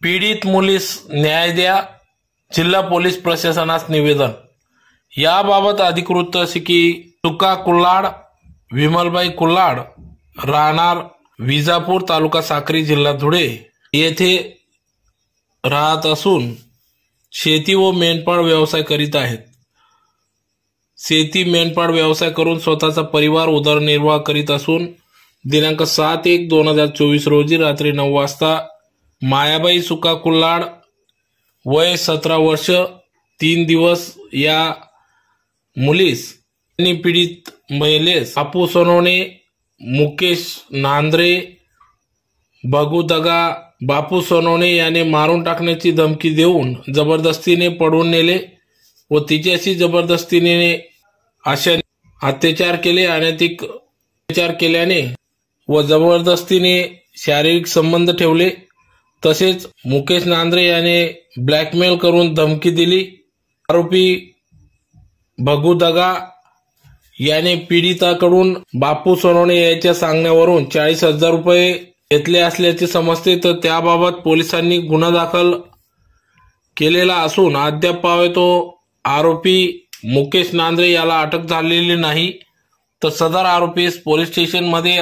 पीडित मुलीस न्याय द्या, जिल्हा पोलीस प्रशासनास निवेदन। याबाबत अधिकृत असे की तुका कुल्हाड विमलबाई कुल्हाड राहणार विजापूर तालुका साक्री जिल्हा धुळे येथे राहत असून शेती व मेंढपाळ व्यवसाय करीत आहेत। शेती मेंढपाळ व्यवसाय करून स्वतःचा परिवार उदरनिर्वाह करीत असून दिनांक 7/1/2024 रोजी रात्री 9 वाजता मायाबाई सुका कुल्हाड वय 17 वर्ष 3 दिवस या मुलीस पीडित महिलेस बापू सोनवणे, मुकेश नांद्रे, भगू दगा बापू सोनवणे याने मारून टाकण्याची धमकी देऊन जबरदस्तीने पळवून नेले व तिच्याशी जबरदस्तीने अशा अत्याचार केले। अनैतिक अत्याचार केल्याने व जबरदस्तीने शारीरिक संबंध ठेवले। तसेच मुकेश नांद्रे याने ब्लॅकमेल करून धमकी दिली। आरोपी भगू दगा याने पीडिताकडून बापू सोनवणे याच्या सांगण्यावरून 40,000 रुपये घेतले असल्याचे समजते। तर त्याबाबत पोलिसांनी गुन्हा दाखल केलेला असून अद्याप तो आरोपी मुकेश नांद्रे याला अटक झालेली नाही। तर सदर आरोपीस पोलीस स्टेशन मध्ये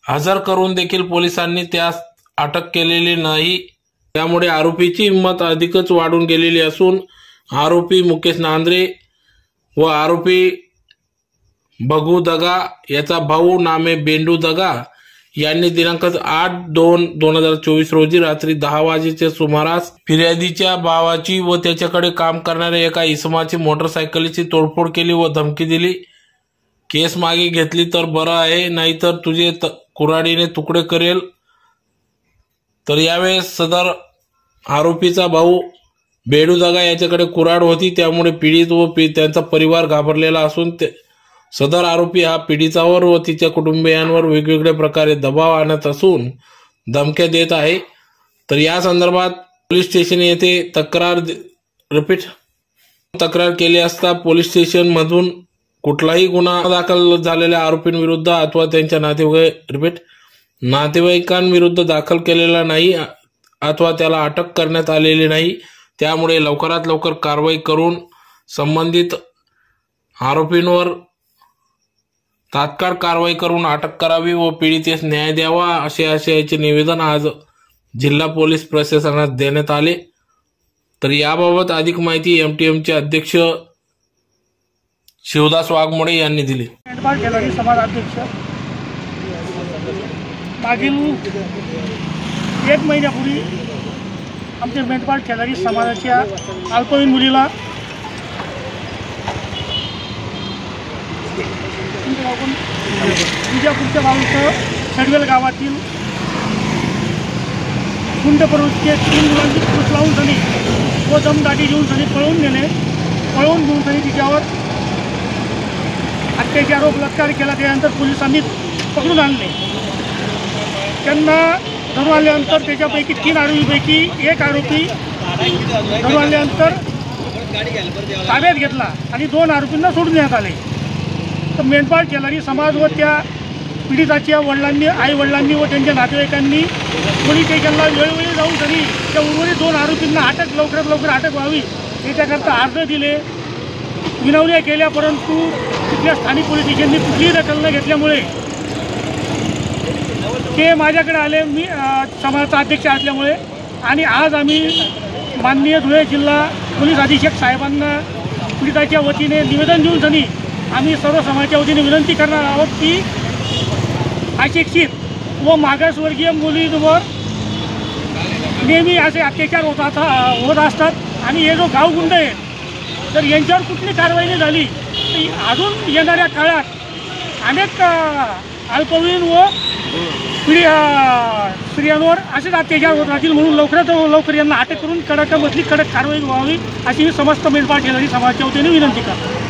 हजर करून देखील पोलिसांनी त्यास अटक केलेली नाही। त्यामुळे आरोपीची हिंमत अधिकच वाढून गेलेली असून आरोपी मुकेश नांद्रे व आरोपी भगू दगा याचा भाऊ नामे बेंडू दगा यांनी दिनांक 8/2/2024 रोजी रात्री 10 वाजेच्या सुमारास फिर्यादीच्या भावाची व त्याच्याकडे काम करणाऱ्या एका इसमाची मोटरसायकलची तोडफोड केली व धमकी दिली। केस मागे घेतली तर बरं आहे, नाहीतर तुझे कुऱ्हाडीने तुकडे करेल। तर यावेळेस सदर आरोपीचा भाऊ बेडू दगा याच्याकडे कुऱ्हाड होती। त्यामुळे पीडित व त्यांचा परिवार घाबरलेला असून सदर आरोपी हा पीडितावर व तिच्या कुटुंबियांवर वेगवेगळ्या प्रकारे दबाव आणत असून धमक्या देत आहे। तर या संदर्भात पोलीस स्टेशन येथे तक्रार केली असता पोलीस स्टेशन मधून कुठलाही गुन्हा दाखल झालेल्या आरोपींविरुद्ध अथवा त्यांच्या नातेवाईकांविरुद्ध दाखल केलेला नाही अथवा त्याला अटक करण्यात आलेली नाही। त्यामुळे लवकरात लवकर कारवाई करून संबंधित आरोपींवर तात्काळ कारवाई करून अटक करावी व पीडितेस न्याय द्यावा असे आशयाचे निवेदन आज जिल्हा पोलीस प्रशासनास देण्यात आले। तर याबाबत अधिक माहिती एमटीएमचे अध्यक्ष शिवदास वाघमोडे यांनी दिली। समाज अध्यक्ष मागील 1 महिन्यापूर्वी आमच्या मेंढपाळ खेळाडी समाजाच्या अल्पवयीन मुलीला विजापूरच्या बाजूचं सडवेल गावातील गुंड प्रवृत्तीचे 3 मुलांची फूस लावून सनी व दमदाटी घेऊन सनी पळवून घेऊन सनी तिच्यावर अत्याचार व बलात्कार केला। त्यानंतर पोलिसांनी पकडून आणले। त्यांना धरून आल्यानंतर त्याच्यापैकी 3 आरोपीपैकी एक आरोपी धरून आल्यानंतर ताब्यात घेतला आणि 2 आरोपींना सोडून देण्यात आले। तर मेंढपाळ खेळाडी समाज व त्या पीडिताच्या आई वडिलांनी व त्यांच्या नातेवाईकांनी पोलीस स्टेशनला वेळोवेळी जाऊन तरी त्या उर्वरित 2 आरोपींना लवकरात लवकर अटक व्हावी याच्याकरता अर्ज दिले, विनवण्या केल्या, परंतु तिथल्या स्थानिक पोलीस स्टेशननी कुठलीही दखल न घेतल्यामुळे ते माझ्याकडे आले। मी समाजाचा अध्यक्ष असल्यामुळे आणि आज आम्ही माननीय धुळे जिल्हा पोलीस अधीक्षक साहेबांना पीडिताच्या वतीने निवेदन देऊन सनी आम्ही सर्व समाजाच्या वतीने विनंती करणार आहोत की अशिक्षित व मागासवर्गीय मुलींवर नेहमी असे अत्याचार होत असतात आणि हे जो गावगुंड आहे तर यांच्यावर कुठली कारवाई नाही झाली तर अजून येणाऱ्या काळात अनेक अल्पवयीन व स्त्रियांवर असेच अत्याचार होत राहतील। म्हणून लवकरात लवकर यांना अटक करून कडक कारवाई व्हावी अशी समस्त मेंढपाळ खेळाडी समाजाच्या वतीने विनंती करतो।